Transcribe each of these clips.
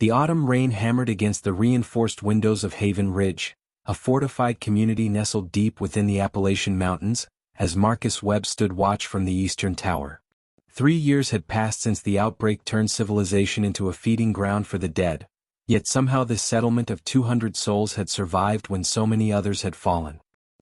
The autumn rain hammered against the reinforced windows of Haven Ridge, a fortified community nestled deep within the Appalachian Mountains, as Marcus Webb stood watch from the eastern tower. 3 years had passed since the outbreak turned civilization into a feeding ground for the dead, yet somehow this settlement of 200 souls had survived when so many others had fallen.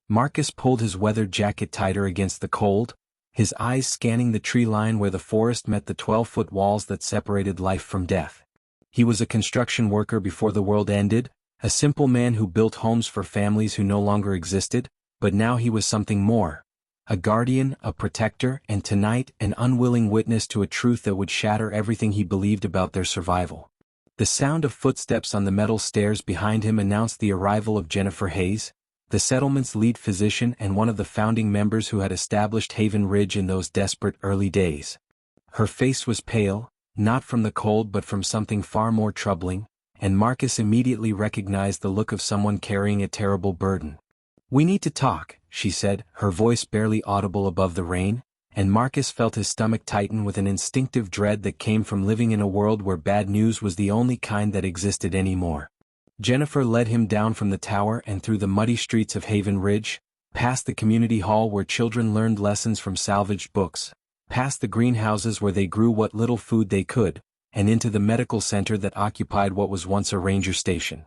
Marcus pulled his weathered jacket tighter against the cold, his eyes scanning the tree line where the forest met the 12-foot walls that separated life from death. He was a construction worker before the world ended, a simple man who built homes for families who no longer existed, but now he was something more. A guardian, a protector, and tonight an unwilling witness to a truth that would shatter everything he believed about their survival. The sound of footsteps on the metal stairs behind him announced the arrival of Jennifer Hayes, the settlement's lead physician and one of the founding members who had established Haven Ridge in those desperate early days. Her face was pale, not from the cold but from something far more troubling, and Marcus immediately recognized the look of someone carrying a terrible burden. "We need to talk," she said, her voice barely audible above the rain, and Marcus felt his stomach tighten with an instinctive dread that came from living in a world where bad news was the only kind that existed anymore. Jennifer led him down from the tower and through the muddy streets of Haven Ridge, past the community hall where children learned lessons from salvaged books, past the greenhouses where they grew what little food they could, and into the medical center that occupied what was once a ranger station.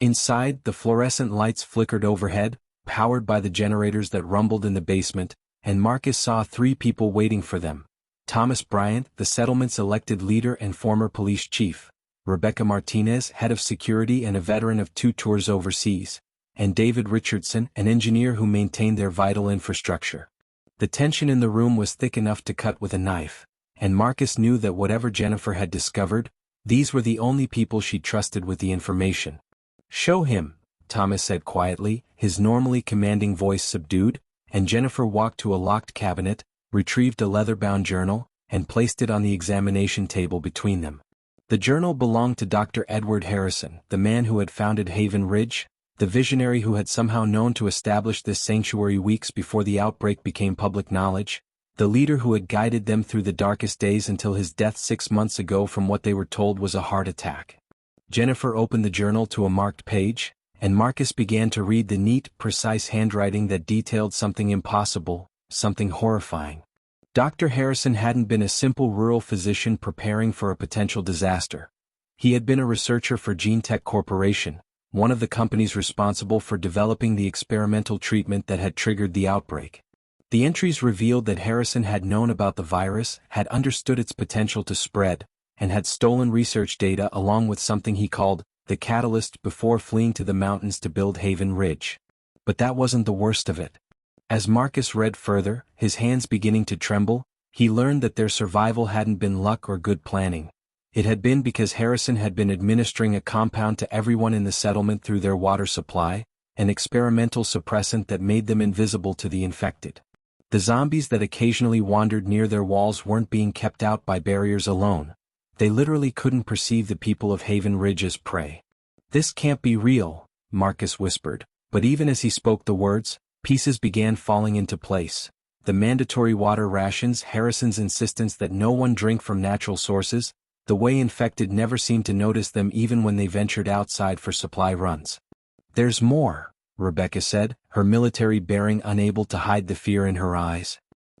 Inside, the fluorescent lights flickered overhead, powered by the generators that rumbled in the basement, and Marcus saw 3 people waiting for them: Thomas Bryant, the settlement's elected leader and former police chief; Rebecca Martinez, head of security and a veteran of 2 tours overseas; and David Richardson, an engineer who maintained their vital infrastructure. The tension in the room was thick enough to cut with a knife, and Marcus knew that whatever Jennifer had discovered, these were the only people she trusted with the information. "Show him," Thomas said quietly, his normally commanding voice subdued, and Jennifer walked to a locked cabinet, retrieved a leather-bound journal, and placed it on the examination table between them. The journal belonged to Dr. Edward Harrison, the man who had founded Haven Ridge, the visionary who had somehow known to establish this sanctuary weeks before the outbreak became public knowledge, the leader who had guided them through the darkest days until his death 6 months ago from what they were told was a heart attack. Jennifer opened the journal to a marked page, and Marcus began to read the neat, precise handwriting that detailed something impossible, something horrifying. Dr. Harrison hadn't been a simple rural physician preparing for a potential disaster. He had been a researcher for GeneTech Corporation, one of the companies responsible for developing the experimental treatment that had triggered the outbreak. The entries revealed that Harrison had known about the virus, had understood its potential to spread, and had stolen research data along with something he called the catalyst before fleeing to the mountains to build Haven Ridge. But that wasn't the worst of it. As Marcus read further, his hands beginning to tremble, he learned that their survival hadn't been luck or good planning. It had been because Harrison had been administering a compound to everyone in the settlement through their water supply, an experimental suppressant that made them invisible to the infected. The zombies that occasionally wandered near their walls weren't being kept out by barriers alone. They literally couldn't perceive the people of Haven Ridge as prey. "This can't be real," Marcus whispered, but even as he spoke the words, pieces began falling into place. The mandatory water rations, Harrison's insistence that no one drink from natural sources, the way infected never seemed to notice them even when they ventured outside for supply runs. "There's more," Rebecca said, her military bearing unable to hide the fear in her eyes.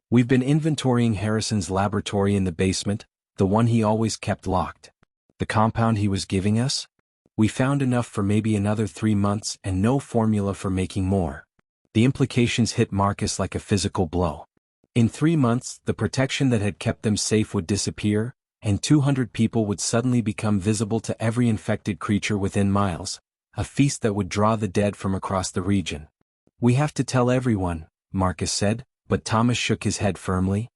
"We've been inventorying Harrison's laboratory in the basement, the one he always kept locked. The compound he was giving us? We found enough for maybe another 3 months and no formula for making more." The implications hit Marcus like a physical blow. In 3 months, the protection that had kept them safe would disappear, and 200 people would suddenly become visible to every infected creature within miles, a feast that would draw the dead from across the region. "We have to tell everyone," Marcus said, but Thomas shook his head firmly.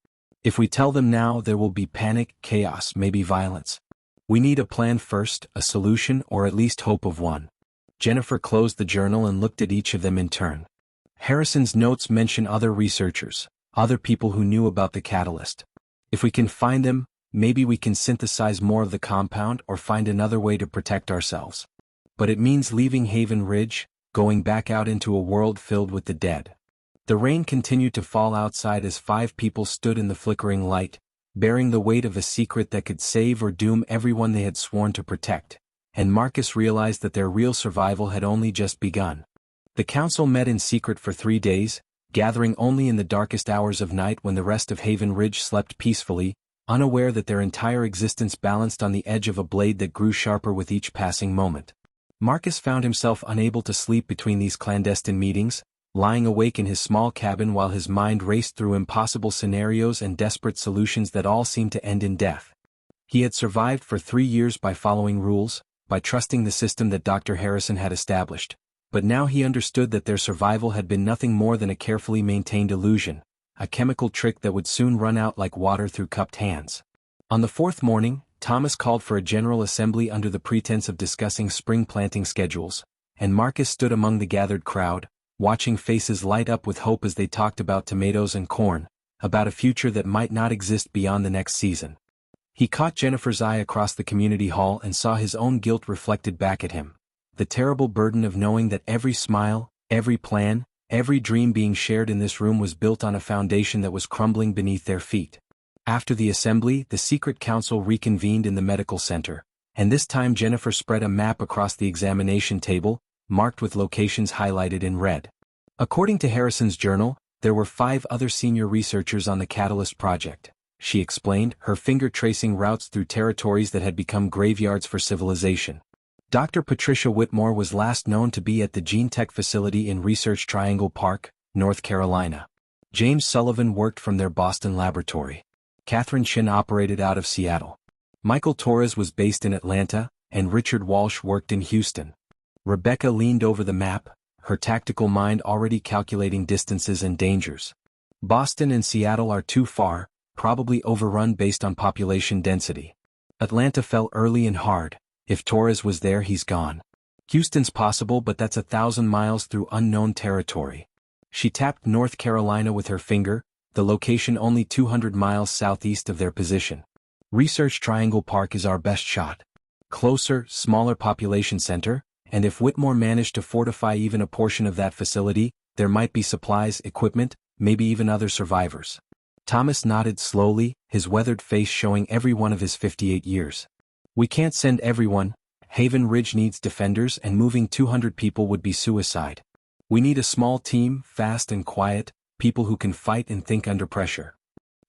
"If we tell them now, there will be panic, chaos, maybe violence. We need a plan first, a solution, or at least hope of one." Jennifer closed the journal and looked at each of them in turn. Harrison's notes mention other researchers, other people who knew about the catalyst. "If we can find them, maybe we can synthesize more of the compound or find another way to protect ourselves. But it means leaving Haven Ridge, going back out into a world filled with the dead." The rain continued to fall outside as 5 people stood in the flickering light, bearing the weight of a secret that could save or doom everyone they had sworn to protect. and Marcus realized that their real survival had only just begun. The council met in secret for 3 days, gathering only in the darkest hours of night when the rest of Haven Ridge slept peacefully, unaware that their entire existence balanced on the edge of a blade that grew sharper with each passing moment. Marcus found himself unable to sleep between these clandestine meetings, lying awake in his small cabin while his mind raced through impossible scenarios and desperate solutions that all seemed to end in death. He had survived for 3 years by following rules, by trusting the system that Dr. Harrison had established, but now he understood that their survival had been nothing more than a carefully maintained illusion, a chemical trick that would soon run out like water through cupped hands. On the 4th morning, Thomas called for a general assembly under the pretense of discussing spring planting schedules, and Marcus stood among the gathered crowd, watching faces light up with hope as they talked about tomatoes and corn, about a future that might not exist beyond the next season. He caught Jennifer's eye across the community hall and saw his own guilt reflected back at him, the terrible burden of knowing that every smile, every plan, every dream being shared in this room was built on a foundation that was crumbling beneath their feet. After the assembly, the secret council reconvened in the medical center, and this time Jennifer spread a map across the examination table, marked with locations highlighted in red. According to Harrison's journal, there were 5 other senior researchers on the Catalyst project, she explained, her finger tracing routes through territories that had become graveyards for civilization. Dr. Patricia Whitmore was last known to be at the Gene Tech facility in Research Triangle Park, North Carolina. James Sullivan worked from their Boston laboratory. Catherine Chin operated out of Seattle. Michael Torres was based in Atlanta, and Richard Walsh worked in Houston. Rebecca leaned over the map, her tactical mind already calculating distances and dangers. Boston and Seattle are too far, probably overrun based on population density. Atlanta fell early and hard. If Torres was there, he's gone. Houston's possible, but that's 1,000 miles through unknown territory. She tapped North Carolina with her finger, the location only 200 miles southeast of their position. Research Triangle Park is our best shot. Closer, smaller population center, and if Whitmore managed to fortify even a portion of that facility, there might be supplies, equipment, maybe even other survivors. Thomas nodded slowly, his weathered face showing every one of his 58 years. We can't send everyone. Haven Ridge needs defenders, and moving 200 people would be suicide. We need a small team, fast and quiet, people who can fight and think under pressure.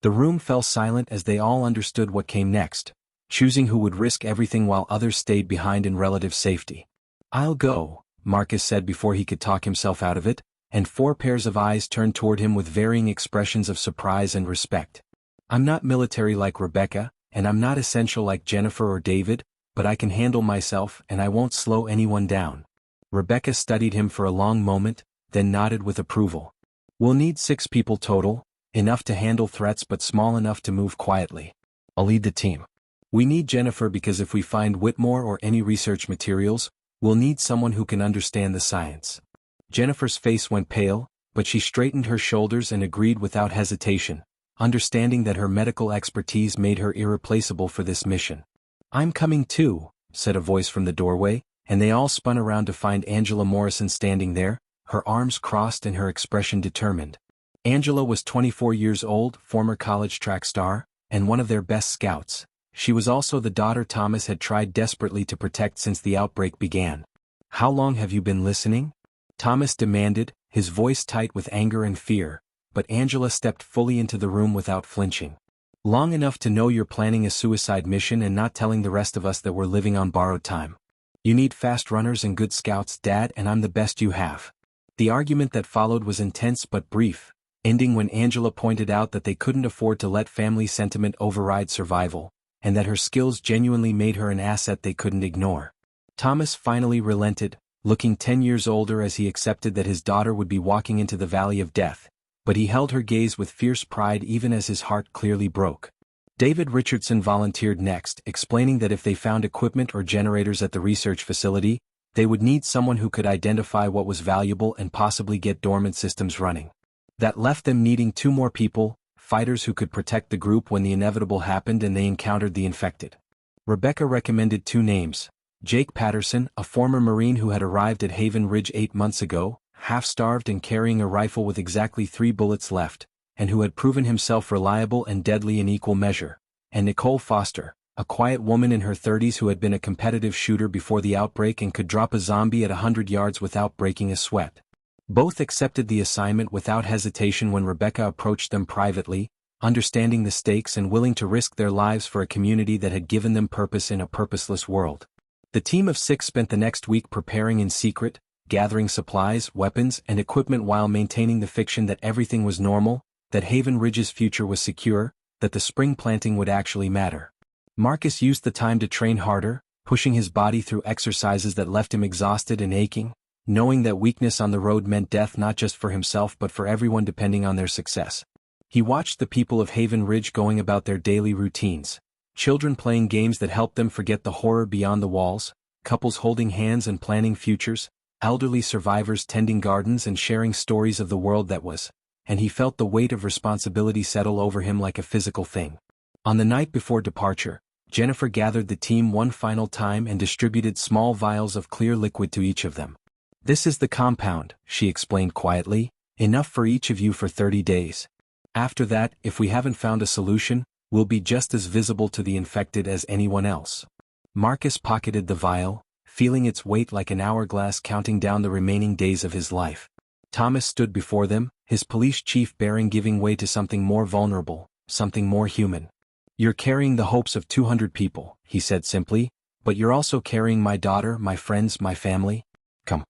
The room fell silent as they all understood what came next, choosing who would risk everything while others stayed behind in relative safety. I'll go, Marcus said before he could talk himself out of it, and 4 pairs of eyes turned toward him with varying expressions of surprise and respect. I'm not military like Rebecca, and I'm not essential like Jennifer or David, but I can handle myself and I won't slow anyone down. Rebecca studied him for a long moment, then nodded with approval. We'll need 6 people total, enough to handle threats but small enough to move quietly. I'll lead the team. We need Jennifer because if we find Whitmore or any research materials, we'll need someone who can understand the science. Jennifer's face went pale, but she straightened her shoulders and agreed without hesitation, understanding that her medical expertise made her irreplaceable for this mission. I'm coming too, said a voice from the doorway, and they all spun around to find Angela Morrison standing there, her arms crossed and her expression determined. Angela was 24 years old, former college track star, and one of their best scouts. She was also the daughter Thomas had tried desperately to protect since the outbreak began. How long have you been listening? Thomas demanded, his voice tight with anger and fear, but Angela stepped fully into the room without flinching. Long enough to know you're planning a suicide mission and not telling the rest of us that we're living on borrowed time. You need fast runners and good scouts, Dad, and I'm the best you have. The argument that followed was intense but brief, ending when Angela pointed out that they couldn't afford to let family sentiment override survival, and that her skills genuinely made her an asset they couldn't ignore. Thomas finally relented, looking 10 years older as he accepted that his daughter would be walking into the valley of death, but he held her gaze with fierce pride even as his heart clearly broke. David Richardson volunteered next, explaining that if they found equipment or generators at the research facility, they would need someone who could identify what was valuable and possibly get dormant systems running. That left them needing 2 more people, fighters who could protect the group when the inevitable happened and they encountered the infected. Rebecca recommended 2 names. Jake Patterson, a former Marine who had arrived at Haven Ridge 8 months ago, half-starved and carrying a rifle with exactly 3 bullets left, and who had proven himself reliable and deadly in equal measure, and Nicole Foster, a quiet woman in her 30s who had been a competitive shooter before the outbreak and could drop a zombie at 100 yards without breaking a sweat. Both accepted the assignment without hesitation when Rebecca approached them privately, understanding the stakes and willing to risk their lives for a community that had given them purpose in a purposeless world. The team of 6 spent the next week preparing in secret, gathering supplies, weapons, and equipment while maintaining the fiction that everything was normal, that Haven Ridge's future was secure, that the spring planting would actually matter. Marcus used the time to train harder, pushing his body through exercises that left him exhausted and aching, knowing that weakness on the road meant death not just for himself but for everyone depending on their success. He watched the people of Haven Ridge going about their daily routines. Children playing games that helped them forget the horror beyond the walls, couples holding hands and planning futures, elderly survivors tending gardens and sharing stories of the world that was, and he felt the weight of responsibility settle over him like a physical thing. On the night before departure, Jennifer gathered the team one final time and distributed small vials of clear liquid to each of them. "This is the compound," she explained quietly, "enough for each of you for 30 days. After that, if we haven't found a solution, we'll be just as visible to the infected as anyone else." Marcus pocketed the vial, feeling its weight like an hourglass counting down the remaining days of his life. Thomas stood before them, his police chief bearing giving way to something more vulnerable, something more human. "You're carrying the hopes of 200 people," he said simply, "but you're also carrying my daughter, my friends, my family. Come.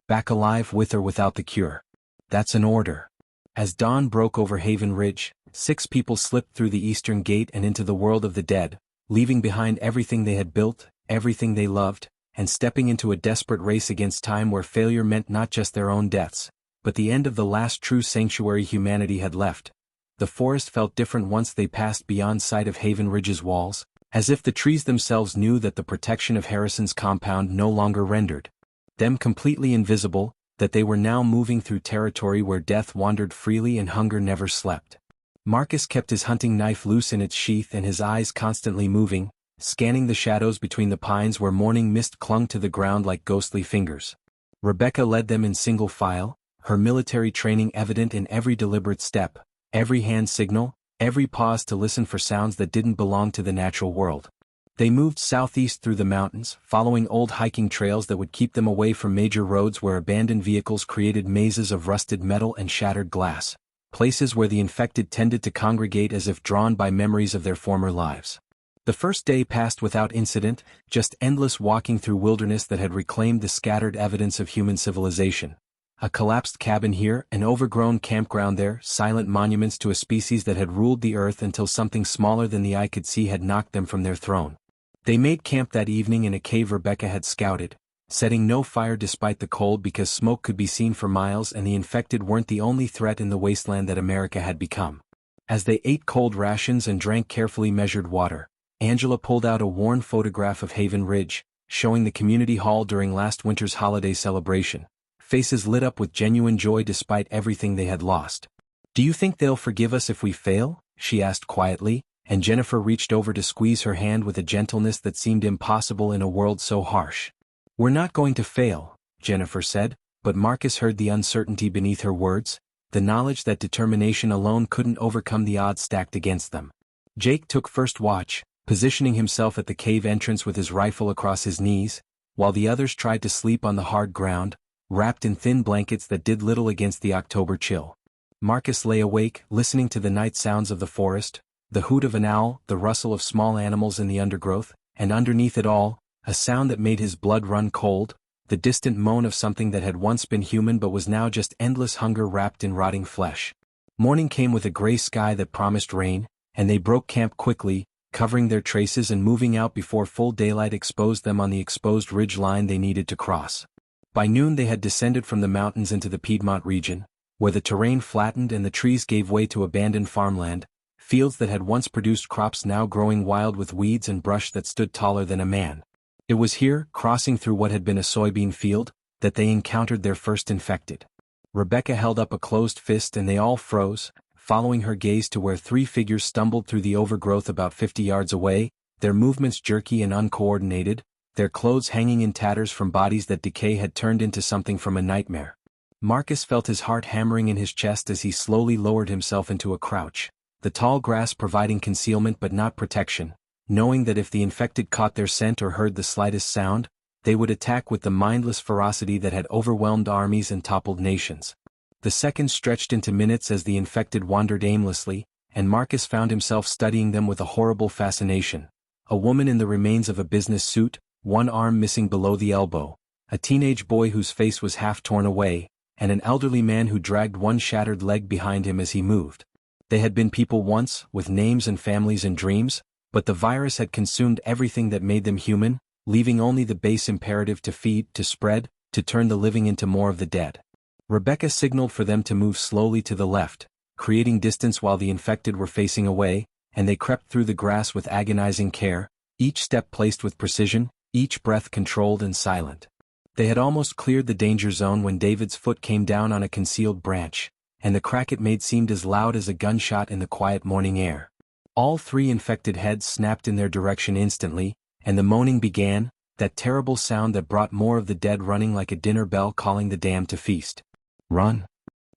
Back alive with or without the cure. That's an order." As dawn broke over Haven Ridge, 6 people slipped through the eastern gate and into the world of the dead, leaving behind everything they had built, everything they loved, and stepping into a desperate race against time where failure meant not just their own deaths, but the end of the last true sanctuary humanity had left. The forest felt different once they passed beyond sight of Haven Ridge's walls, as if the trees themselves knew that the protection of Harrison's compound no longer rendered them completely invisible, that they were now moving through territory where death wandered freely and hunger never slept. Marcus kept his hunting knife loose in its sheath and his eyes constantly moving, scanning the shadows between the pines where morning mist clung to the ground like ghostly fingers. Rebecca led them in single file, her military training evident in every deliberate step, every hand signal, every pause to listen for sounds that didn't belong to the natural world. They moved southeast through the mountains, following old hiking trails that would keep them away from major roads where abandoned vehicles created mazes of rusted metal and shattered glass, places where the infected tended to congregate as if drawn by memories of their former lives. The first day passed without incident, just endless walking through wilderness that had reclaimed the scattered evidence of human civilization. A collapsed cabin here, an overgrown campground there, silent monuments to a species that had ruled the earth until something smaller than the eye could see had knocked them from their throne. They made camp that evening in a cave Rebecca had scouted, setting no fire despite the cold because smoke could be seen for miles and the infected weren't the only threat in the wasteland that America had become. As they ate cold rations and drank carefully measured water, Angela pulled out a worn photograph of Haven Ridge, showing the community hall during last winter's holiday celebration, faces lit up with genuine joy despite everything they had lost. "Do you think they'll forgive us if we fail?" she asked quietly, and Jennifer reached over to squeeze her hand with a gentleness that seemed impossible in a world so harsh. "We're not going to fail," Jennifer said, but Marcus heard the uncertainty beneath her words, the knowledge that determination alone couldn't overcome the odds stacked against them. Jake took first watch, positioning himself at the cave entrance with his rifle across his knees, while the others tried to sleep on the hard ground, wrapped in thin blankets that did little against the October chill. Marcus lay awake, listening to the night sounds of the forest, the hoot of an owl, the rustle of small animals in the undergrowth, and underneath it all, a sound that made his blood run cold, the distant moan of something that had once been human but was now just endless hunger wrapped in rotting flesh. Morning came with a gray sky that promised rain, and they broke camp quickly, covering their traces and moving out before full daylight exposed them on the exposed ridge line they needed to cross. By noon they had descended from the mountains into the Piedmont region, where the terrain flattened and the trees gave way to abandoned farmland, fields that had once produced crops now growing wild with weeds and brush that stood taller than a man. It was here, crossing through what had been a soybean field, that they encountered their first infected. Rebecca held up a closed fist and they all froze, following her gaze to where 3 figures stumbled through the overgrowth about 50 yards away, their movements jerky and uncoordinated, their clothes hanging in tatters from bodies that decay had turned into something from a nightmare. Marcus felt his heart hammering in his chest as he slowly lowered himself into a crouch, the tall grass providing concealment but not protection, knowing that if the infected caught their scent or heard the slightest sound, they would attack with the mindless ferocity that had overwhelmed armies and toppled nations. The seconds stretched into minutes as the infected wandered aimlessly, and Marcus found himself studying them with a horrible fascination. A woman in the remains of a business suit, one arm missing below the elbow, a teenage boy whose face was half torn away, and an elderly man who dragged one shattered leg behind him as he moved. They had been people once, with names and families and dreams, but the virus had consumed everything that made them human, leaving only the base imperative to feed, to spread, to turn the living into more of the dead. Rebecca signaled for them to move slowly to the left, creating distance while the infected were facing away, and they crept through the grass with agonizing care, each step placed with precision, each breath controlled and silent. They had almost cleared the danger zone when David's foot came down on a concealed branch, and the crack it made seemed as loud as a gunshot in the quiet morning air. All three infected heads snapped in their direction instantly, and the moaning began, that terrible sound that brought more of the dead running like a dinner bell calling the damned to feast. "Run!"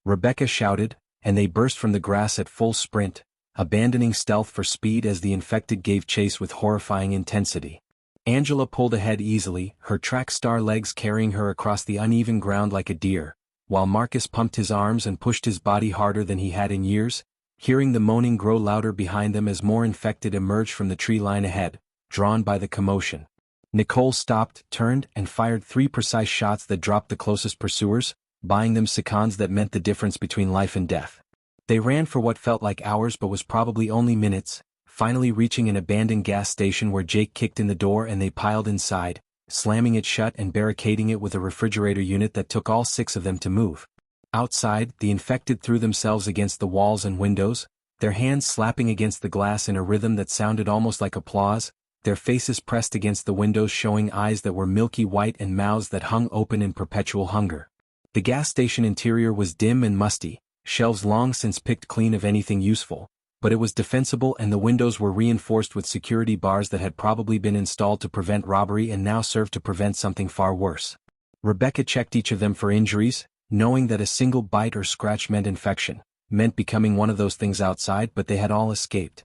Rebecca shouted, and they burst from the grass at full sprint, abandoning stealth for speed as the infected gave chase with horrifying intensity. Angela pulled ahead easily, her track star legs carrying her across the uneven ground like a deer, while Marcus pumped his arms and pushed his body harder than he had in years, hearing the moaning grow louder behind them as more infected emerged from the tree line ahead, drawn by the commotion. Nicole stopped, turned, and fired 3 precise shots that dropped the closest pursuers, buying them seconds that meant the difference between life and death. They ran for what felt like hours but was probably only minutes, finally reaching an abandoned gas station where Jake kicked in the door and they piled inside, slamming it shut and barricading it with a refrigerator unit that took all 6 of them to move. Outside, the infected threw themselves against the walls and windows, their hands slapping against the glass in a rhythm that sounded almost like applause, their faces pressed against the windows showing eyes that were milky white and mouths that hung open in perpetual hunger. The gas station interior was dim and musty, shelves long since picked clean of anything useful, but it was defensible and the windows were reinforced with security bars that had probably been installed to prevent robbery and now served to prevent something far worse. Rebecca checked each of them for injuries, knowing that a single bite or scratch meant infection, meant becoming one of those things outside, but they had all escaped.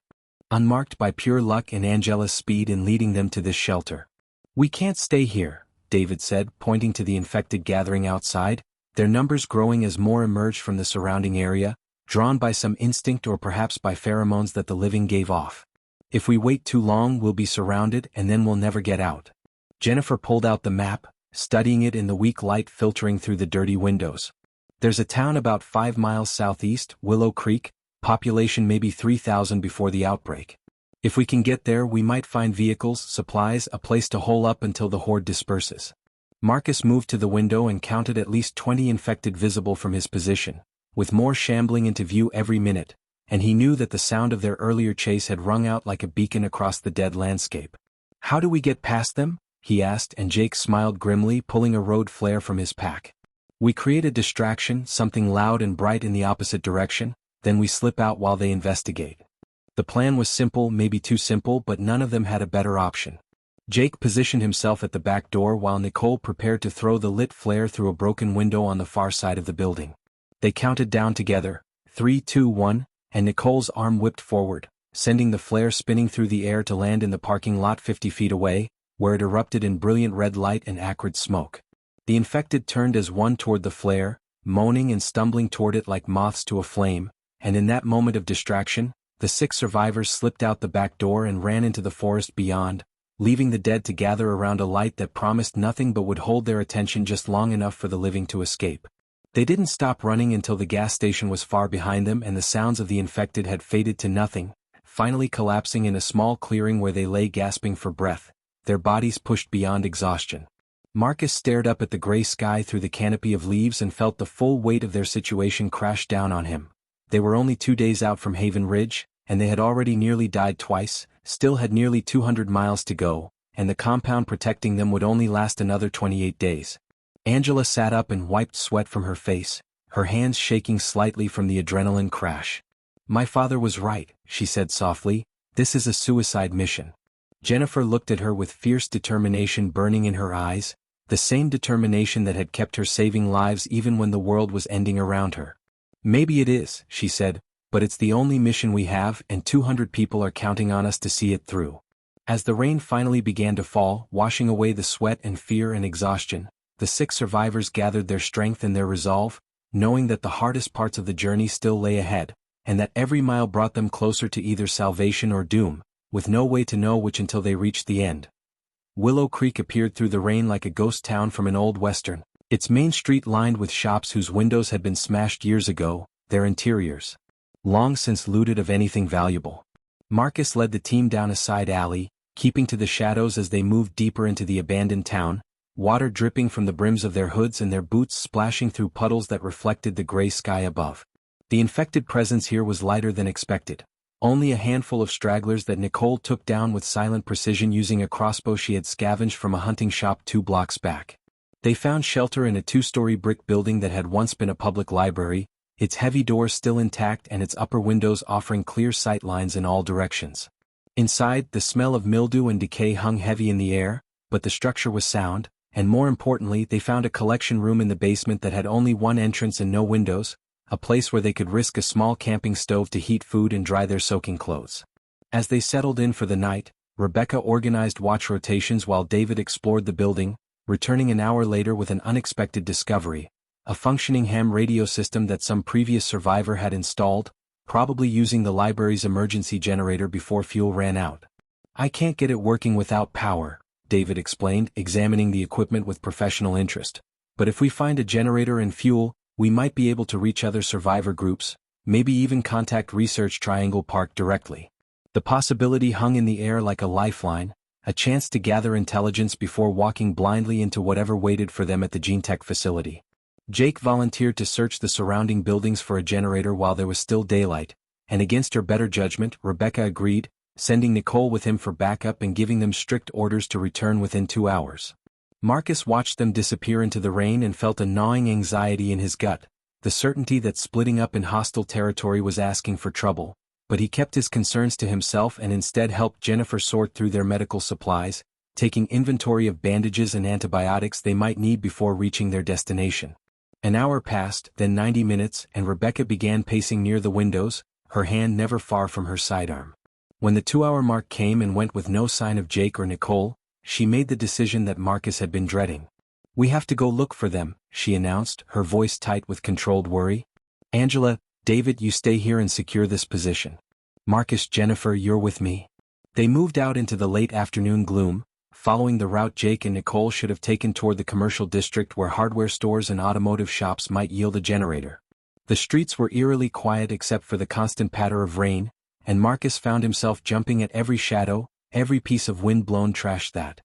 Unmarked by pure luck and Angela's speed in leading them to this shelter. "We can't stay here," David said, pointing to the infected gathering outside, their numbers growing as more emerged from the surrounding area, drawn by some instinct or perhaps by pheromones that the living gave off. "If we wait too long we'll be surrounded and then we'll never get out." Jennifer pulled out the map, studying it in the weak light filtering through the dirty windows. "There's a town about 5 miles southeast, Willow Creek, population maybe 3,000 before the outbreak. If we can get there we might find vehicles, supplies, a place to hole up until the horde disperses." Marcus moved to the window and counted at least 20 infected visible from his position, with more shambling into view every minute, and he knew that the sound of their earlier chase had rung out like a beacon across the dead landscape. "How do we get past them?" he asked, and Jake smiled grimly, pulling a road flare from his pack. "We create a distraction, something loud and bright in the opposite direction, then we slip out while they investigate." The plan was simple, maybe too simple, but none of them had a better option. Jake positioned himself at the back door while Nicole prepared to throw the lit flare through a broken window on the far side of the building. They counted down together, 3, 2, 1, and Nicole's arm whipped forward, sending the flare spinning through the air to land in the parking lot 50 feet away, where it erupted in brilliant red light and acrid smoke. The infected turned as one toward the flare, moaning and stumbling toward it like moths to a flame, and in that moment of distraction, the 6 survivors slipped out the back door and ran into the forest beyond, leaving the dead to gather around a light that promised nothing but would hold their attention just long enough for the living to escape. They didn't stop running until the gas station was far behind them and the sounds of the infected had faded to nothing, finally collapsing in a small clearing where they lay gasping for breath, their bodies pushed beyond exhaustion. Marcus stared up at the gray sky through the canopy of leaves and felt the full weight of their situation crash down on him. They were only 2 days out from Haven Ridge, and they had already nearly died twice, still had nearly 200 miles to go, and the compound protecting them would only last another 28 days. Angela sat up and wiped sweat from her face, her hands shaking slightly from the adrenaline crash. "My father was right," she said softly, "this is a suicide mission." Jennifer looked at her with fierce determination burning in her eyes, the same determination that had kept her saving lives even when the world was ending around her. "Maybe it is," she said, "but it's the only mission we have and 200 people are counting on us to see it through." As the rain finally began to fall, washing away the sweat and fear and exhaustion, the 6 survivors gathered their strength and their resolve, knowing that the hardest parts of the journey still lay ahead, and that every mile brought them closer to either salvation or doom, with no way to know which until they reached the end. Willow Creek appeared through the rain like a ghost town from an old western, its main street lined with shops whose windows had been smashed years ago, their interiors long since looted of anything valuable. Marcus led the team down a side alley, keeping to the shadows as they moved deeper into the abandoned town, water dripping from the brims of their hoods and their boots splashing through puddles that reflected the gray sky above. The infected presence here was lighter than expected. Only a handful of stragglers that Nicole took down with silent precision using a crossbow she had scavenged from a hunting shop 2 blocks back. They found shelter in a 2-story brick building that had once been a public library, its heavy doors still intact and its upper windows offering clear sight lines in all directions. Inside, the smell of mildew and decay hung heavy in the air, but the structure was sound, and more importantly they found a collection room in the basement that had only one entrance and no windows, a place where they could risk a small camping stove to heat food and dry their soaking clothes. As they settled in for the night, Rebecca organized watch rotations while David explored the building, returning an hour later with an unexpected discovery: a functioning ham radio system that some previous survivor had installed, probably using the library's emergency generator before fuel ran out. "I can't get it working without power," David explained, examining the equipment with professional interest. "But if we find a generator and fuel, we might be able to reach other survivor groups, maybe even contact Research Triangle Park directly." The possibility hung in the air like a lifeline, a chance to gather intelligence before walking blindly into whatever waited for them at the GeneTech facility. Jake volunteered to search the surrounding buildings for a generator while there was still daylight, and against her better judgment, Rebecca agreed, sending Nicole with him for backup and giving them strict orders to return within 2 hours. Marcus watched them disappear into the rain and felt a gnawing anxiety in his gut, the certainty that splitting up in hostile territory was asking for trouble, but he kept his concerns to himself and instead helped Jennifer sort through their medical supplies, taking inventory of bandages and antibiotics they might need before reaching their destination. An hour passed, then 90 minutes, and Rebecca began pacing near the windows, her hand never far from her sidearm. When the 2-hour mark came and went with no sign of Jake or Nicole, she made the decision that Marcus had been dreading. "We have to go look for them," she announced, her voice tight with controlled worry. "Angela, David, you stay here and secure this position. Marcus, Jennifer, you're with me." They moved out into the late afternoon gloom, following the route Jake and Nicole should have taken toward the commercial district where hardware stores and automotive shops might yield a generator. The streets were eerily quiet except for the constant patter of rain, and Marcus found himself jumping at every shadow, every piece of wind-blown trash that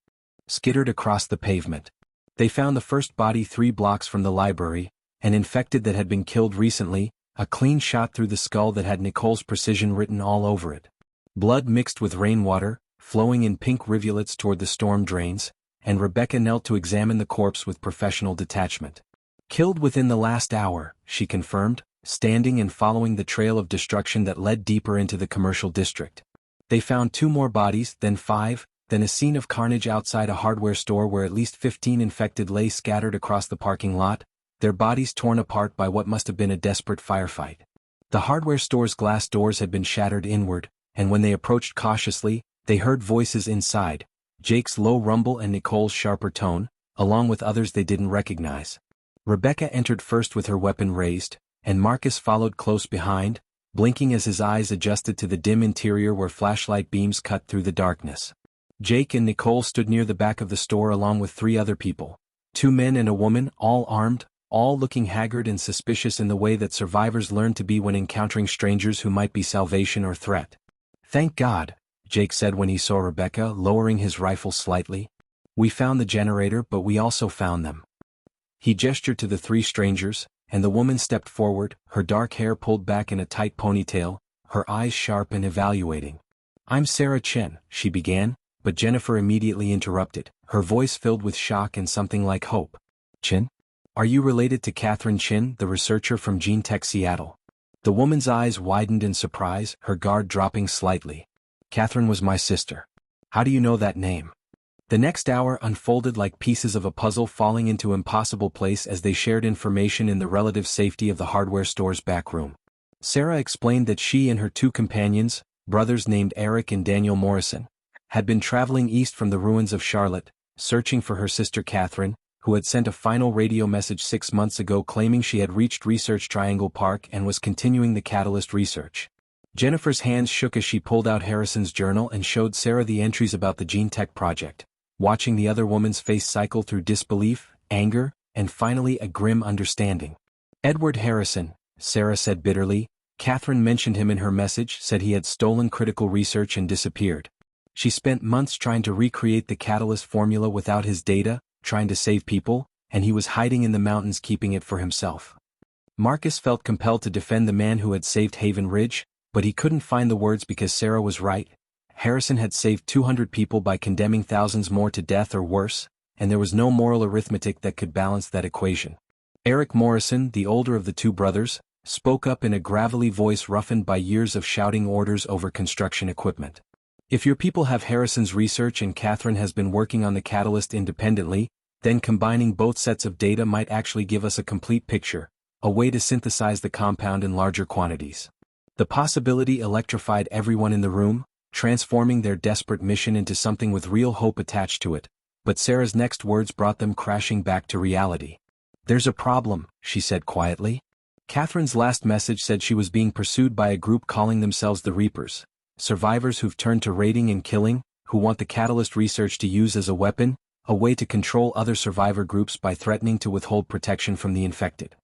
skittered across the pavement. They found the first body 3 blocks from the library, an infected that had been killed recently, a clean shot through the skull that had Nicole's precision written all over it. Blood mixed with rainwater, flowing in pink rivulets toward the storm drains, and Rebecca knelt to examine the corpse with professional detachment. "Killed within the last hour," she confirmed, standing and following the trail of destruction that led deeper into the commercial district. They found 2 more bodies, then 5, then a scene of carnage outside a hardware store where at least 15 infected lay scattered across the parking lot, their bodies torn apart by what must have been a desperate firefight. The hardware store's glass doors had been shattered inward, and when they approached cautiously, they heard voices inside, Jake's low rumble and Nicole's sharper tone, along with others they didn't recognize. Rebecca entered first with her weapon raised, and Marcus followed close behind, blinking as his eyes adjusted to the dim interior where flashlight beams cut through the darkness. Jake and Nicole stood near the back of the store along with 3 other people, 2 men and a woman, all armed, all looking haggard and suspicious in the way that survivors learn to be when encountering strangers who might be salvation or threat. "Thank God," Jake said when he saw Rebecca, lowering his rifle slightly. "We found the generator, but we also found them." He gestured to the 3 strangers, and the woman stepped forward, her dark hair pulled back in a tight ponytail, her eyes sharp and evaluating. "I'm Sarah Chen," she began, but Jennifer immediately interrupted, her voice filled with shock and something like hope. "Chen? Are you related to Catherine Chin, the researcher from GeneTech Seattle?" The woman's eyes widened in surprise, her guard dropping slightly. "Catherine was my sister. How do you know that name?" The next hour unfolded like pieces of a puzzle falling into impossible place as they shared information in the relative safety of the hardware store's back room. Sarah explained that she and her 2 companions, brothers named Eric and Daniel Morrison, had been traveling east from the ruins of Charlotte, searching for her sister Catherine, who had sent a final radio message 6 months ago claiming she had reached Research Triangle Park and was continuing the catalyst research. Jennifer's hands shook as she pulled out Harrison's journal and showed Sarah the entries about the Gene Tech project, watching the other woman's face cycle through disbelief, anger, and finally a grim understanding. Edward Harrison, Sarah said bitterly. Catherine mentioned him in her message, said he had stolen critical research and disappeared. She spent months trying to recreate the catalyst formula without his data, trying to save people, and he was hiding in the mountains keeping it for himself. Marcus felt compelled to defend the man who had saved Haven Ridge, but he couldn't find the words because Sarah was right. Harrison had saved 200 people by condemning thousands more to death or worse, and there was no moral arithmetic that could balance that equation. Eric Morrison, the older of the two brothers, spoke up in a gravelly voice roughened by years of shouting orders over construction equipment. If your people have Harrison's research and Catherine has been working on the catalyst independently, then combining both sets of data might actually give us a complete picture, a way to synthesize the compound in larger quantities. The possibility electrified everyone in the room, transforming their desperate mission into something with real hope attached to it, but Sarah's next words brought them crashing back to reality. "There's a problem," she said quietly. Catherine's last message said she was being pursued by a group calling themselves the Reapers, survivors who've turned to raiding and killing, who want the catalyst research to use as a weapon, a way to control other survivor groups by threatening to withhold protection from the infected.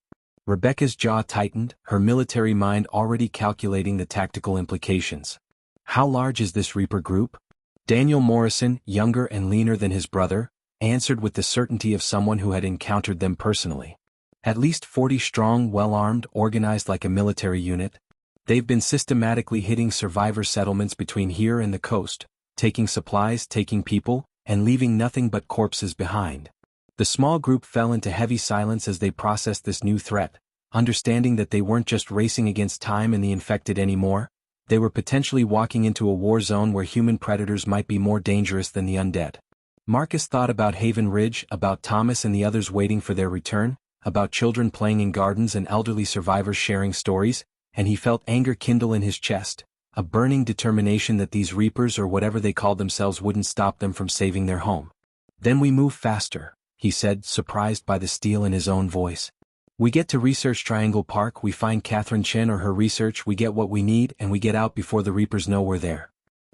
Rebecca's jaw tightened, her military mind already calculating the tactical implications. How large is this Reaper group? Daniel Morrison, younger and leaner than his brother, answered with the certainty of someone who had encountered them personally. At least 40 strong, well-armed, organized like a military unit. They've been systematically hitting survivor settlements between here and the coast, taking supplies, taking people, and leaving nothing but corpses behind. The small group fell into heavy silence as they processed this new threat, understanding that they weren't just racing against time and the infected anymore, they were potentially walking into a war zone where human predators might be more dangerous than the undead. Marcus thought about Haven Ridge, about Thomas and the others waiting for their return, about children playing in gardens and elderly survivors sharing stories, and he felt anger kindle in his chest, a burning determination that these Reapers or whatever they called themselves wouldn't stop them from saving their home. "Then we move faster," he said, surprised by the steel in his own voice. "We get to Research Triangle Park, we find Catherine Chen or her research, we get what we need, and we get out before the Reapers know we're there."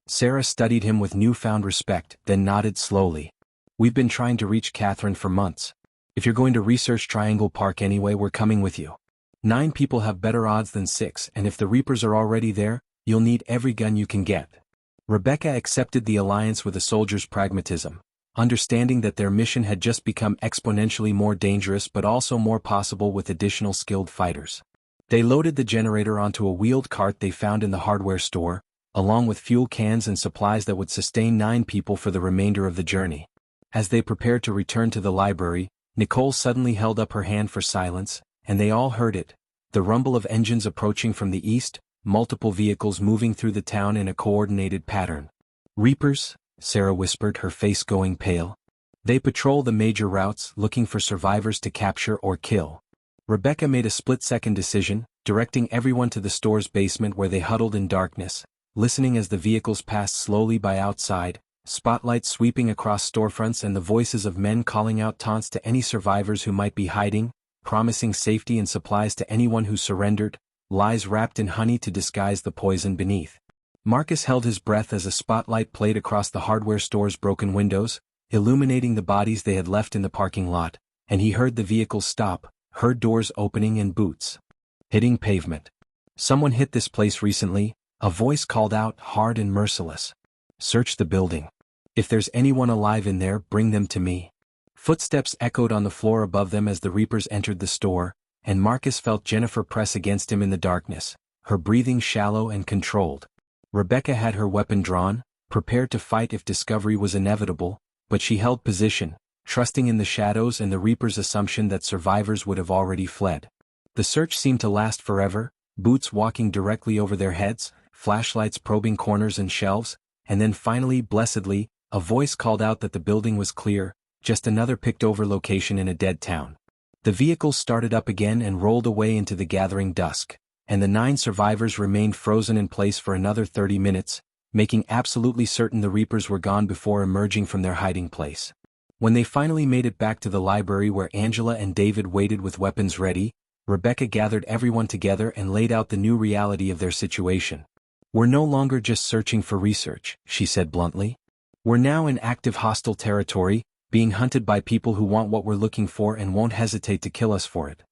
Sarah studied him with newfound respect, then nodded slowly. "We've been trying to reach Catherine for months. If you're going to Research Triangle Park anyway, we're coming with you. 9 people have better odds than 6, and if the Reapers are already there, you'll need every gun you can get." Rebecca accepted the alliance with a soldier's pragmatism, understanding that their mission had just become exponentially more dangerous but also more possible with additional skilled fighters. They loaded the generator onto a wheeled cart they found in the hardware store, along with fuel cans and supplies that would sustain 9 people for the remainder of the journey. As they prepared to return to the library, Nicole suddenly held up her hand for silence, and they all heard it, the rumble of engines approaching from the east, multiple vehicles moving through the town in a coordinated pattern. "Reapers," Sarah whispered, her face going pale. "They patrol the major routes, looking for survivors to capture or kill." Rebecca made a split-second decision, directing everyone to the store's basement where they huddled in darkness, listening as the vehicles passed slowly by outside, spotlights sweeping across storefronts and the voices of men calling out taunts to any survivors who might be hiding, promising safety and supplies to anyone who surrendered, lies wrapped in honey to disguise the poison beneath. Marcus held his breath as a spotlight played across the hardware store's broken windows, illuminating the bodies they had left in the parking lot, and he heard the vehicles stop, heard doors opening and boots hitting pavement. "Someone hit this place recently," a voice called out, hard and merciless. "Search the building. If there's anyone alive in there, bring them to me." Footsteps echoed on the floor above them as the Reapers entered the store, and Marcus felt Jennifer press against him in the darkness, her breathing shallow and controlled. Rebecca had her weapon drawn, prepared to fight if discovery was inevitable, but she held position, trusting in the shadows and the Reapers' assumption that survivors would have already fled. The search seemed to last forever, boots walking directly over their heads, flashlights probing corners and shelves, and then finally, blessedly, a voice called out that the building was clear, just another picked-over location in a dead town. The vehicles started up again and rolled away into the gathering dusk, and the 9 survivors remained frozen in place for another 30 minutes, making absolutely certain the Reapers were gone before emerging from their hiding place. When they finally made it back to the library where Angela and David waited with weapons ready, Rebecca gathered everyone together and laid out the new reality of their situation. "We're no longer just searching for research," she said bluntly. "We're now in active hostile territory, being hunted by people who want what we're looking for and won't hesitate to kill us for it.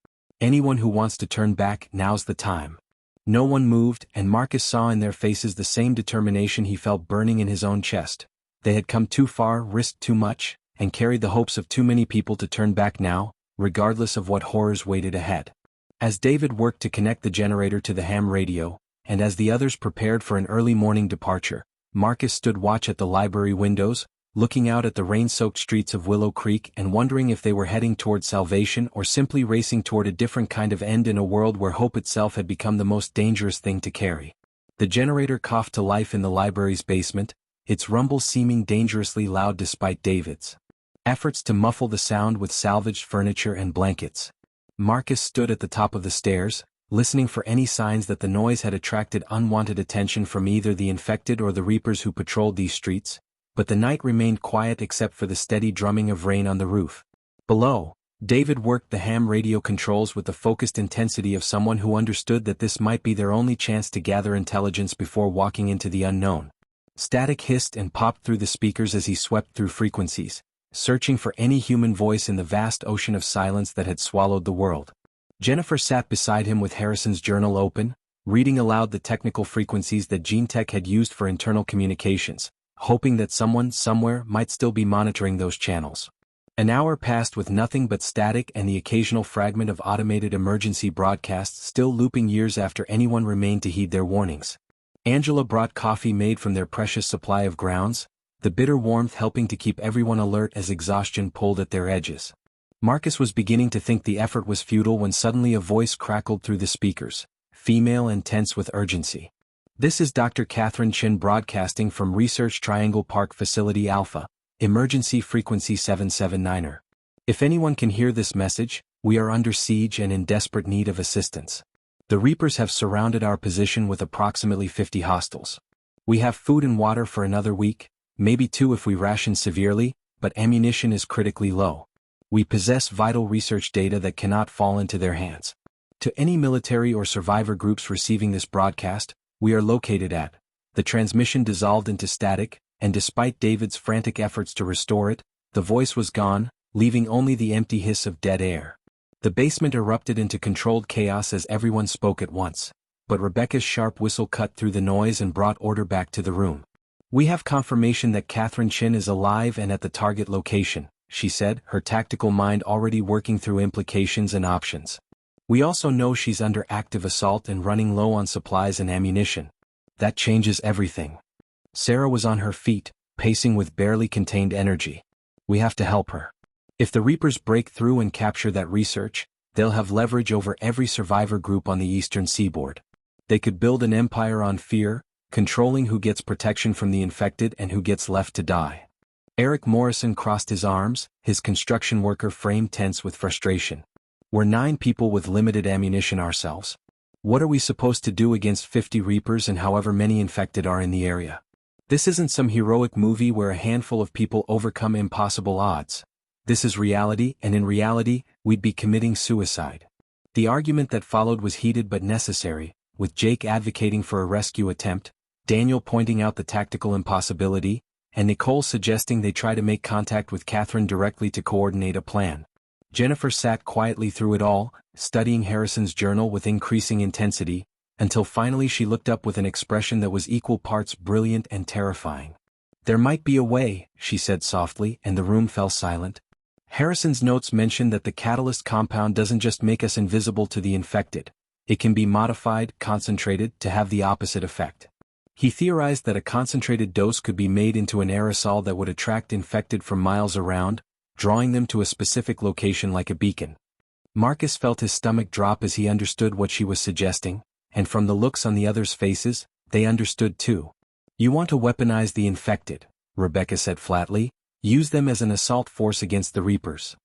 Anyone who wants to turn back, now's the time." No one moved, and Marcus saw in their faces the same determination he felt burning in his own chest. They had come too far, risked too much, and carried the hopes of too many people to turn back now, regardless of what horrors waited ahead. As David worked to connect the generator to the ham radio, and as the others prepared for an early morning departure, Marcus stood watch at the library windows, looking out at the rain-soaked streets of Willow Creek and wondering if they were heading toward salvation or simply racing toward a different kind of end in a world where hope itself had become the most dangerous thing to carry. The generator coughed to life in the library's basement, its rumble seeming dangerously loud despite David's efforts to muffle the sound with salvaged furniture and blankets. Marcus stood at the top of the stairs, listening for any signs that the noise had attracted unwanted attention from either the infected or the Reapers who patrolled these streets, but the night remained quiet except for the steady drumming of rain on the roof. Below, David worked the ham radio controls with the focused intensity of someone who understood that this might be their only chance to gather intelligence before walking into the unknown. Static hissed and popped through the speakers as he swept through frequencies, searching for any human voice in the vast ocean of silence that had swallowed the world. Jennifer sat beside him with Harrison's journal open, reading aloud the technical frequencies that GeneTech had used for internal communications, hoping that someone somewhere might still be monitoring those channels. An hour passed with nothing but static and the occasional fragment of automated emergency broadcasts still looping years after anyone remained to heed their warnings. Angela brought coffee made from their precious supply of grounds, the bitter warmth helping to keep everyone alert as exhaustion pulled at their edges. Marcus was beginning to think the effort was futile when suddenly a voice crackled through the speakers, female and tense with urgency. "This is Dr. Catherine Chin broadcasting from Research Triangle Park Facility Alpha, Emergency Frequency 779er. If anyone can hear this message, we are under siege and in desperate need of assistance. The Reapers have surrounded our position with approximately 50 hostiles. We have food and water for another week, maybe 2 if we ration severely, but ammunition is critically low. We possess vital research data that cannot fall into their hands. To any military or survivor groups receiving this broadcast, we are located at." The transmission dissolved into static, and despite David's frantic efforts to restore it, the voice was gone, leaving only the empty hiss of dead air. The basement erupted into controlled chaos as everyone spoke at once, but Rebecca's sharp whistle cut through the noise and brought order back to the room. "We have confirmation that Catherine Chin is alive and at the target location," she said, her tactical mind already working through implications and options. "We also know she's under active assault and running low on supplies and ammunition. That changes everything." Sarah was on her feet, pacing with barely contained energy. "We have to help her. If the Reapers break through and capture that research, they'll have leverage over every survivor group on the eastern seaboard. They could build an empire on fear, controlling who gets protection from the infected and who gets left to die." Eric Morrison crossed his arms, his construction worker frame tense with frustration. "We're 9 people with limited ammunition ourselves. What are we supposed to do against 50 Reapers and however many infected are in the area? This isn't some heroic movie where a handful of people overcome impossible odds. This is reality, and in reality, we'd be committing suicide." The argument that followed was heated but necessary, with Jake advocating for a rescue attempt, Daniel pointing out the tactical impossibility, and Nicole suggesting they try to make contact with Catherine directly to coordinate a plan. Jennifer sat quietly through it all, studying Harrison's journal with increasing intensity, until finally she looked up with an expression that was equal parts brilliant and terrifying. "There might be a way," she said softly, and the room fell silent. Harrison's notes mentioned that the catalyst compound doesn't just make us invisible to the infected. It can be modified, concentrated, to have the opposite effect. He theorized that a concentrated dose could be made into an aerosol that would attract infected from miles around, drawing them to a specific location like a beacon. Marcus felt his stomach drop as he understood what she was suggesting, and from the looks on the others' faces, they understood too. "You want to weaponize the infected," Rebecca said flatly, "use them as an assault force against the Reapers."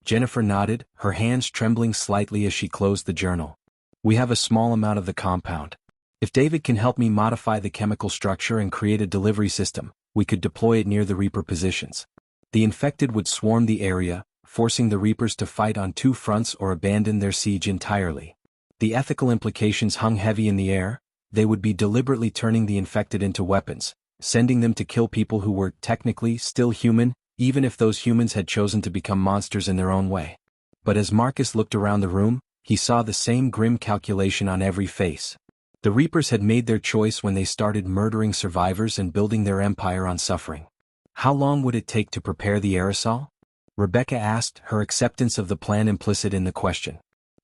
Jennifer nodded, her hands trembling slightly as she closed the journal. "We have a small amount of the compound. If David can help me modify the chemical structure and create a delivery system, we could deploy it near the Reaper positions. The infected would swarm the area, forcing the Reapers to fight on two fronts or abandon their siege entirely. The ethical implications hung heavy in the air. They would be deliberately turning the infected into weapons, sending them to kill people who were technically still human, even if those humans had chosen to become monsters in their own way. But as Marcus looked around the room, he saw the same grim calculation on every face. The Reapers had made their choice when they started murdering survivors and building their empire on suffering. How long would it take to prepare the aerosol? Rebecca asked, her acceptance of the plan implicit in the question.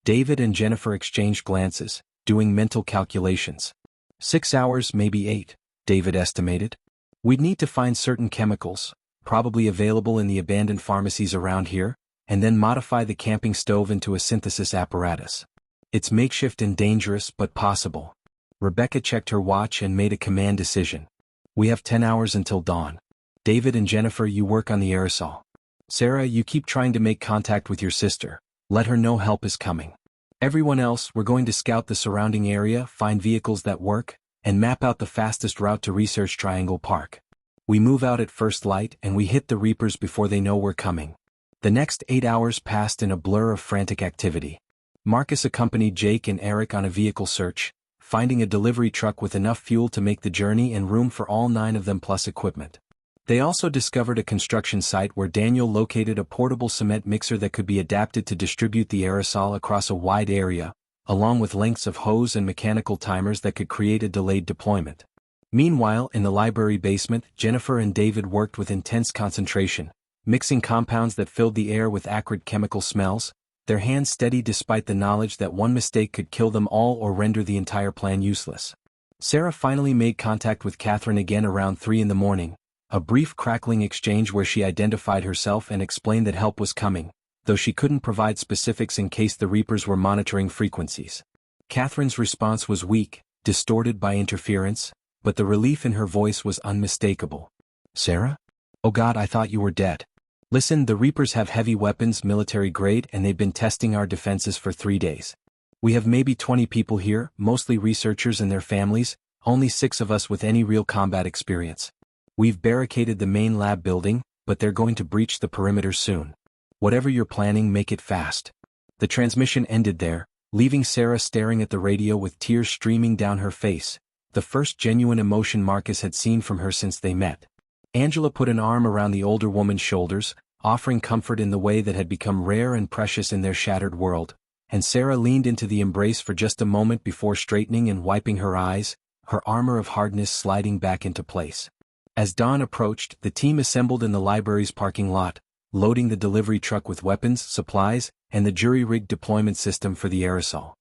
David and Jennifer exchanged glances, doing mental calculations. 6 hours, maybe 8, David estimated. We'd need to find certain chemicals, probably available in the abandoned pharmacies around here, and then modify the camping stove into a synthesis apparatus. It's makeshift and dangerous but possible. Rebecca checked her watch and made a command decision. We have 10 hours until dawn. David and Jennifer, you work on the aerosol. Sarah, you keep trying to make contact with your sister. Let her know help is coming. Everyone else, we're going to scout the surrounding area, find vehicles that work, and map out the fastest route to Research Triangle Park. We move out at first light and we hit the Reapers before they know we're coming. The next 8 hours passed in a blur of frantic activity. Marcus accompanied Jake and Eric on a vehicle search, finding a delivery truck with enough fuel to make the journey and room for all 9 of them plus equipment. They also discovered a construction site where Daniel located a portable cement mixer that could be adapted to distribute the aerosol across a wide area, along with lengths of hose and mechanical timers that could create a delayed deployment. Meanwhile, in the library basement, Jennifer and David worked with intense concentration, mixing compounds that filled the air with acrid chemical smells, their hands steady despite the knowledge that one mistake could kill them all or render the entire plan useless. Sarah finally made contact with Catherine again around 3 in the morning. A brief crackling exchange where she identified herself and explained that help was coming, though she couldn't provide specifics in case the Reapers were monitoring frequencies. Catherine's response was weak, distorted by interference, but the relief in her voice was unmistakable. Sarah? Oh God, I thought you were dead. Listen, the Reapers have heavy weapons, military grade, and they've been testing our defenses for 3 days. We have maybe 20 people here, mostly researchers and their families, only 6 of us with any real combat experience. We've barricaded the main lab building, but they're going to breach the perimeter soon. Whatever you're planning, make it fast. The transmission ended there, leaving Sarah staring at the radio with tears streaming down her face, the first genuine emotion Marcus had seen from her since they met. Angela put an arm around the older woman's shoulders, offering comfort in the way that had become rare and precious in their shattered world, and Sarah leaned into the embrace for just a moment before straightening and wiping her eyes, her armor of hardness sliding back into place. As dawn approached, the team assembled in the library's parking lot, loading the delivery truck with weapons, supplies, and the jury-rigged deployment system for the aerosol.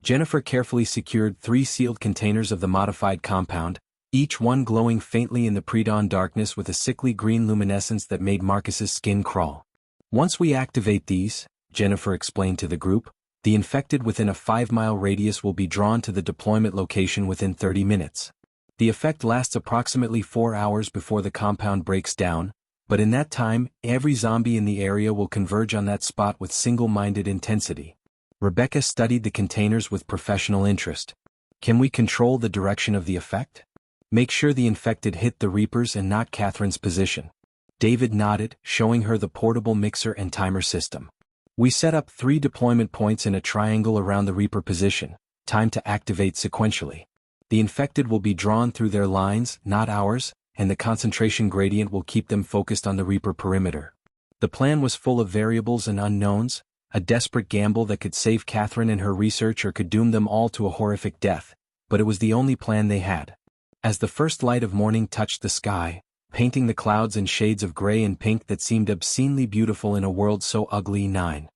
Jennifer carefully secured 3 sealed containers of the modified compound, each one glowing faintly in the pre-dawn darkness with a sickly green luminescence that made Marcus's skin crawl. Once we activate these, Jennifer explained to the group, the infected within a 5-mile radius will be drawn to the deployment location within 30 minutes. The effect lasts approximately 4 hours before the compound breaks down, but in that time, every zombie in the area will converge on that spot with single-minded intensity. Rebecca studied the containers with professional interest. Can we control the direction of the effect? Make sure the infected hit the Reapers and not Catherine's position. David nodded, showing her the portable mixer and timer system. We set up 3 deployment points in a triangle around the Reaper position, time to activate sequentially. The infected will be drawn through their lines, not ours, and the concentration gradient will keep them focused on the Reaper perimeter. The plan was full of variables and unknowns, a desperate gamble that could save Catherine and her research or could doom them all to a horrific death, but it was the only plan they had. As the first light of morning touched the sky, painting the clouds in shades of gray and pink that seemed obscenely beautiful in a world so ugly, 9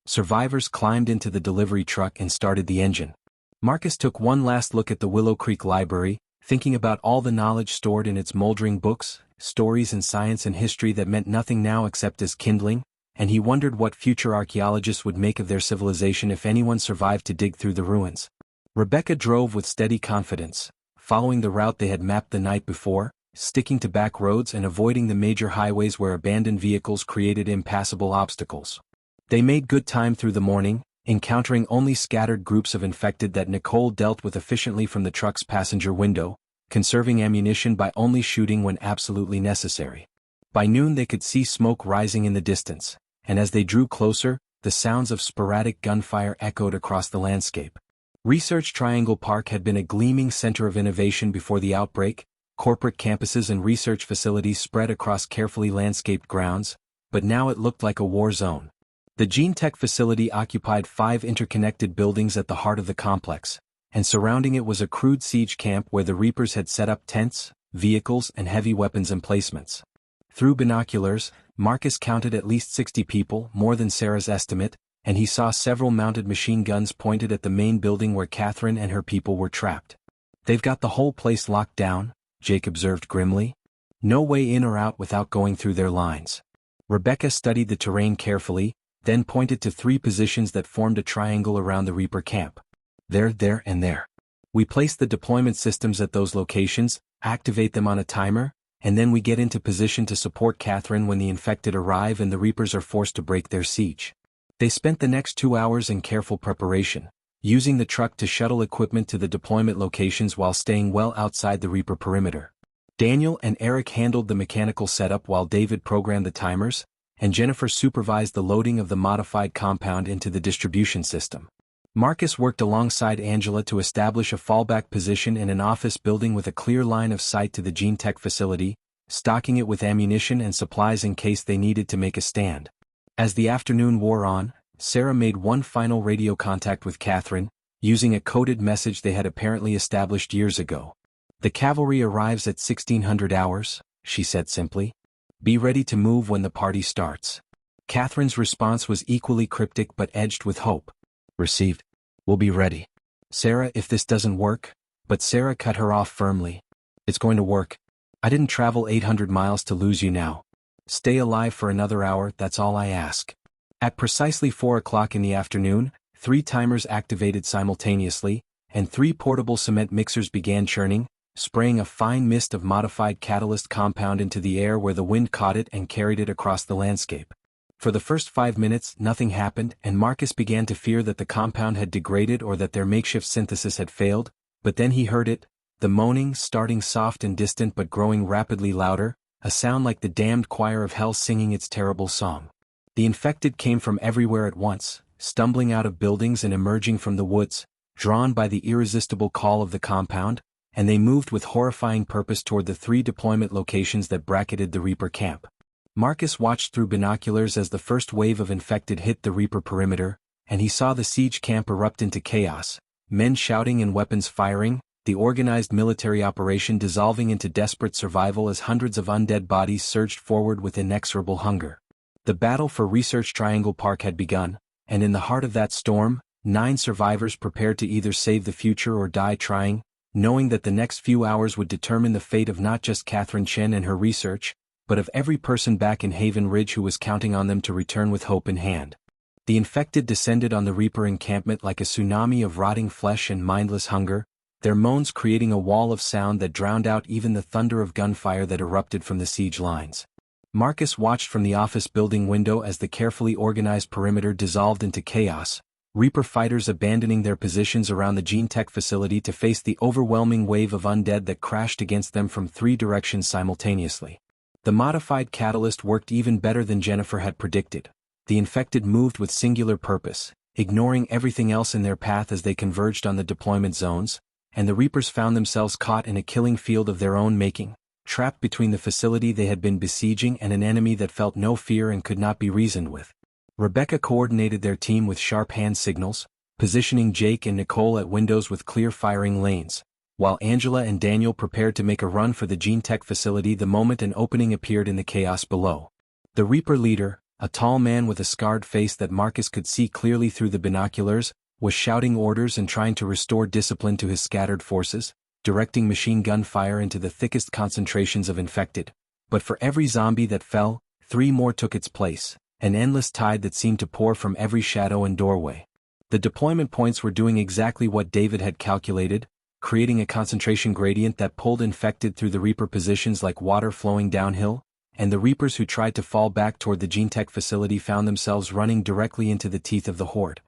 survivors climbed into the delivery truck and started the engine. Marcus took one last look at the Willow Creek Library, thinking about all the knowledge stored in its moldering books, stories and science and history that meant nothing now except as kindling, and he wondered what future archaeologists would make of their civilization if anyone survived to dig through the ruins. Rebecca drove with steady confidence, following the route they had mapped the night before, sticking to back roads and avoiding the major highways where abandoned vehicles created impassable obstacles. They made good time through the morning, encountering only scattered groups of infected that Nicole dealt with efficiently from the truck's passenger window, conserving ammunition by only shooting when absolutely necessary. By noon they could see smoke rising in the distance, and as they drew closer, the sounds of sporadic gunfire echoed across the landscape. Research Triangle Park had been a gleaming center of innovation before the outbreak, corporate campuses and research facilities spread across carefully landscaped grounds, but now it looked like a war zone. The Gene Tech facility occupied 5 interconnected buildings at the heart of the complex, and surrounding it was a crude siege camp where the Reapers had set up tents, vehicles and heavy weapons emplacements. Through binoculars, Marcus counted at least 60 people, more than Sarah's estimate, and he saw several mounted machine guns pointed at the main building where Catherine and her people were trapped. "They've got the whole place locked down," Jake observed grimly. "No way in or out without going through their lines." Rebecca studied the terrain carefully, then pointed to 3 positions that formed a triangle around the Reaper camp. There, and there. "We place the deployment systems at those locations, activate them on a timer, and then we get into position to support Catherine when the infected arrive and the Reapers are forced to break their siege." They spent the next 2 hours in careful preparation, using the truck to shuttle equipment to the deployment locations while staying well outside the Reaper perimeter. Daniel and Eric handled the mechanical setup while David programmed the timers, and Jennifer supervised the loading of the modified compound into the distribution system. Marcus worked alongside Angela to establish a fallback position in an office building with a clear line of sight to the Gene Tech facility, stocking it with ammunition and supplies in case they needed to make a stand. As the afternoon wore on, Sarah made one final radio contact with Catherine, using a coded message they had apparently established years ago. "The cavalry arrives at 1600 hours, she said simply. "Be ready to move when the party starts." Catherine's response was equally cryptic but edged with hope. "Received. We'll be ready." "Sarah, if this doesn't work..." But Sarah cut her off firmly. "It's going to work. I didn't travel 800 miles to lose you now. Stay alive for another hour, that's all I ask." At precisely 4 o'clock in the afternoon, 3 timers activated simultaneously, and 3 portable cement mixers began churning, spraying a fine mist of modified catalyst compound into the air where the wind caught it and carried it across the landscape. For the first 5 minutes, nothing happened, and Marcus began to fear that the compound had degraded or that their makeshift synthesis had failed, but then he heard it, the moaning starting soft and distant but growing rapidly louder, a sound like the damned choir of hell singing its terrible song. The infected came from everywhere at once, stumbling out of buildings and emerging from the woods, drawn by the irresistible call of the compound, and they moved with horrifying purpose toward the 3 deployment locations that bracketed the Reaper camp. Marcus watched through binoculars as the first wave of infected hit the Reaper perimeter, and he saw the siege camp erupt into chaos, men shouting and weapons firing, the organized military operation dissolving into desperate survival as hundreds of undead bodies surged forward with inexorable hunger. The battle for Research Triangle Park had begun, and in the heart of that storm, 9 survivors prepared to either save the future or die trying, knowing that the next few hours would determine the fate of not just Catherine Chen and her research, but of every person back in Haven Ridge who was counting on them to return with hope in hand. The infected descended on the Reaper encampment like a tsunami of rotting flesh and mindless hunger, their moans creating a wall of sound that drowned out even the thunder of gunfire that erupted from the siege lines. Marcus watched from the office building window as the carefully organized perimeter dissolved into chaos, Reaper fighters abandoning their positions around the Gene Tech facility to face the overwhelming wave of undead that crashed against them from 3 directions simultaneously. The modified catalyst worked even better than Jennifer had predicted. The infected moved with singular purpose, ignoring everything else in their path as they converged on the deployment zones, and the Reapers found themselves caught in a killing field of their own making, trapped between the facility they had been besieging and an enemy that felt no fear and could not be reasoned with. Rebecca coordinated their team with sharp hand signals, positioning Jake and Nicole at windows with clear firing lanes, while Angela and Daniel prepared to make a run for the Gene Tech facility the moment an opening appeared in the chaos below. The Reaper leader, a tall man with a scarred face that Marcus could see clearly through the binoculars, was shouting orders and trying to restore discipline to his scattered forces, directing machine gun fire into the thickest concentrations of infected. But for every zombie that fell, 3 more took its place, an endless tide that seemed to pour from every shadow and doorway. The deployment points were doing exactly what David had calculated, creating a concentration gradient that pulled infected through the Reaper positions like water flowing downhill, and the Reapers who tried to fall back toward the Gene Tech facility found themselves running directly into the teeth of the horde.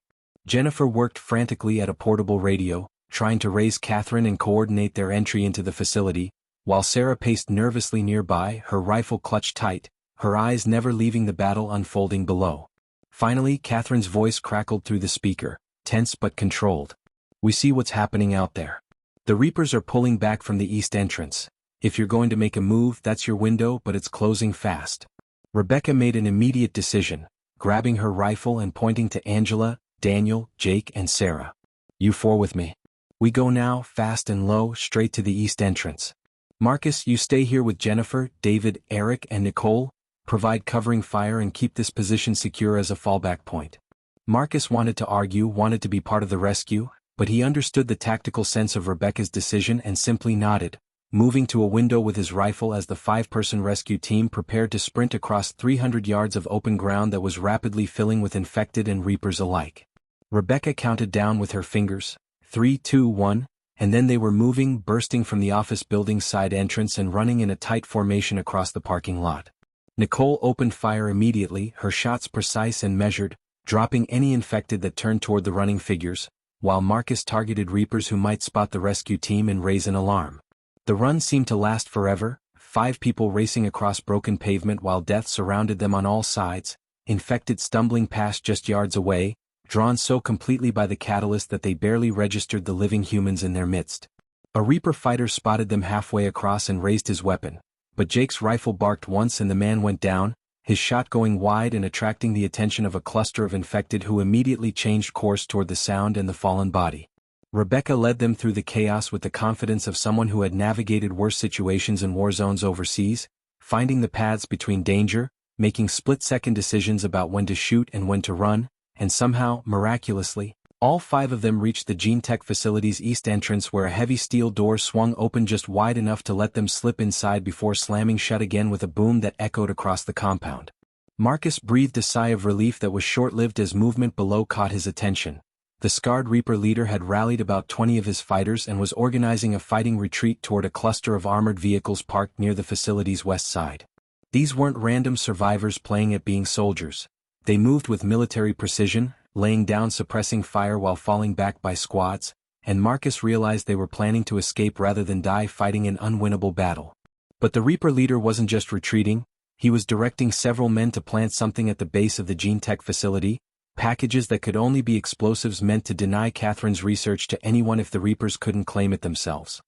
Jennifer worked frantically at a portable radio, trying to raise Catherine and coordinate their entry into the facility, while Sarah paced nervously nearby, her rifle clutched tight, her eyes never leaving the battle unfolding below. Finally, Catherine's voice crackled through the speaker, tense but controlled. "We see what's happening out there. The Reapers are pulling back from the east entrance. If you're going to make a move, that's your window, but it's closing fast." Rebecca made an immediate decision, grabbing her rifle and pointing to Angela, Daniel, Jake, and Sarah. "You four with me. We go now, fast and low, straight to the east entrance. Marcus, you stay here with Jennifer, David, Eric, and Nicole. Provide covering fire and keep this position secure as a fallback point." Marcus wanted to argue, wanted to be part of the rescue, but he understood the tactical sense of Rebecca's decision and simply nodded, moving to a window with his rifle as the 5-person rescue team prepared to sprint across 300 yards of open ground that was rapidly filling with infected and Reapers alike. Rebecca counted down with her fingers, 3, 2, 1, and then they were moving, bursting from the office building's side entrance and running in a tight formation across the parking lot. Nicole opened fire immediately, her shots precise and measured, dropping any infected that turned toward the running figures, while Marcus targeted Reapers who might spot the rescue team and raise an alarm. The run seemed to last forever, 5 people racing across broken pavement while death surrounded them on all sides, infected stumbling past just yards away, drawn so completely by the catalyst that they barely registered the living humans in their midst. A Reaper fighter spotted them halfway across and raised his weapon, but Jake's rifle barked once and the man went down, his shot going wide and attracting the attention of a cluster of infected who immediately changed course toward the sound and the fallen body. Rebecca led them through the chaos with the confidence of someone who had navigated worse situations in war zones overseas, finding the paths between danger, making split-second decisions about when to shoot and when to run, and somehow, miraculously, all 5 of them reached the Gene Tech facility's east entrance where a heavy steel door swung open just wide enough to let them slip inside before slamming shut again with a boom that echoed across the compound. Marcus breathed a sigh of relief that was short-lived as movement below caught his attention. The scarred Reaper leader had rallied about 20 of his fighters and was organizing a fighting retreat toward a cluster of armored vehicles parked near the facility's west side. These weren't random survivors playing at being soldiers. They moved with military precision, laying down suppressing fire while falling back by squads, and Marcus realized they were planning to escape rather than die fighting an unwinnable battle. But the Reaper leader wasn't just retreating, he was directing several men to plant something at the base of the Gene Tech facility, packages that could only be explosives meant to deny Catherine's research to anyone if the Reapers couldn't claim it themselves.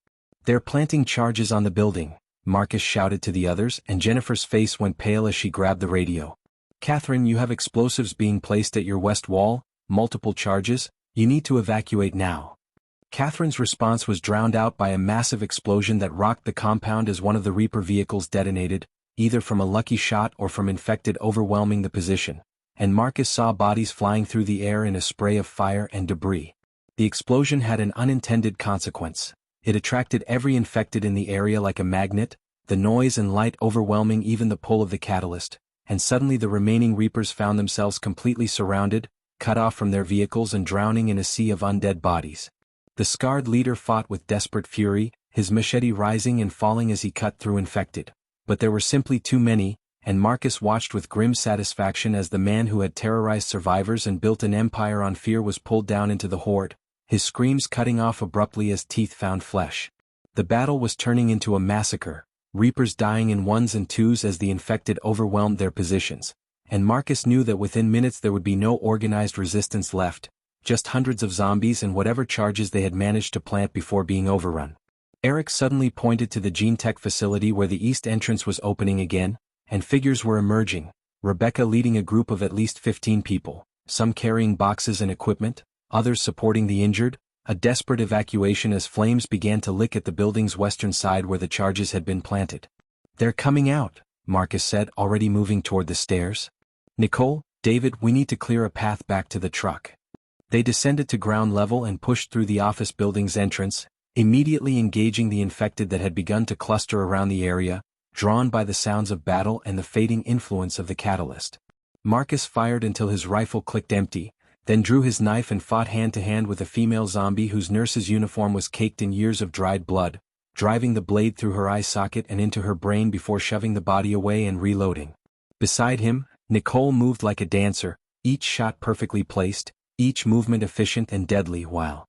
"They're planting charges on the building," Marcus shouted to the others, and Jennifer's face went pale as she grabbed the radio. "Catherine, you have explosives being placed at your west wall, multiple charges, you need to evacuate now." Catherine's response was drowned out by a massive explosion that rocked the compound as one of the Reaper vehicles detonated, either from a lucky shot or from infected overwhelming the position, and Marcus saw bodies flying through the air in a spray of fire and debris. The explosion had an unintended consequence. It attracted every infected in the area like a magnet, the noise and light overwhelming even the pull of the catalyst, and suddenly the remaining Reapers found themselves completely surrounded, cut off from their vehicles and drowning in a sea of undead bodies. The scarred leader fought with desperate fury, his machete rising and falling as he cut through infected. But there were simply too many, and Marcus watched with grim satisfaction as the man who had terrorized survivors and built an empire on fear was pulled down into the horde, his screams cutting off abruptly as teeth found flesh. The battle was turning into a massacre, Reapers dying in ones and twos as the infected overwhelmed their positions, and Marcus knew that within minutes there would be no organized resistance left, just hundreds of zombies and whatever charges they had managed to plant before being overrun. Eric suddenly pointed to the Gene Tech facility where the east entrance was opening again, and figures were emerging, Rebecca leading a group of at least 15 people, some carrying boxes and equipment, others supporting the injured, a desperate evacuation as flames began to lick at the building's western side where the charges had been planted. "They're coming out," Marcus said, already moving toward the stairs. "Nicole, David, we need to clear a path back to the truck." They descended to ground level and pushed through the office building's entrance, immediately engaging the infected that had begun to cluster around the area, drawn by the sounds of battle and the fading influence of the catalyst. Marcus fired until his rifle clicked empty, then drew his knife and fought hand-to-hand with a female zombie whose nurse's uniform was caked in years of dried blood, driving the blade through her eye socket and into her brain before shoving the body away and reloading. Beside him, Nicole moved like a dancer, each shot perfectly placed, each movement efficient and deadly while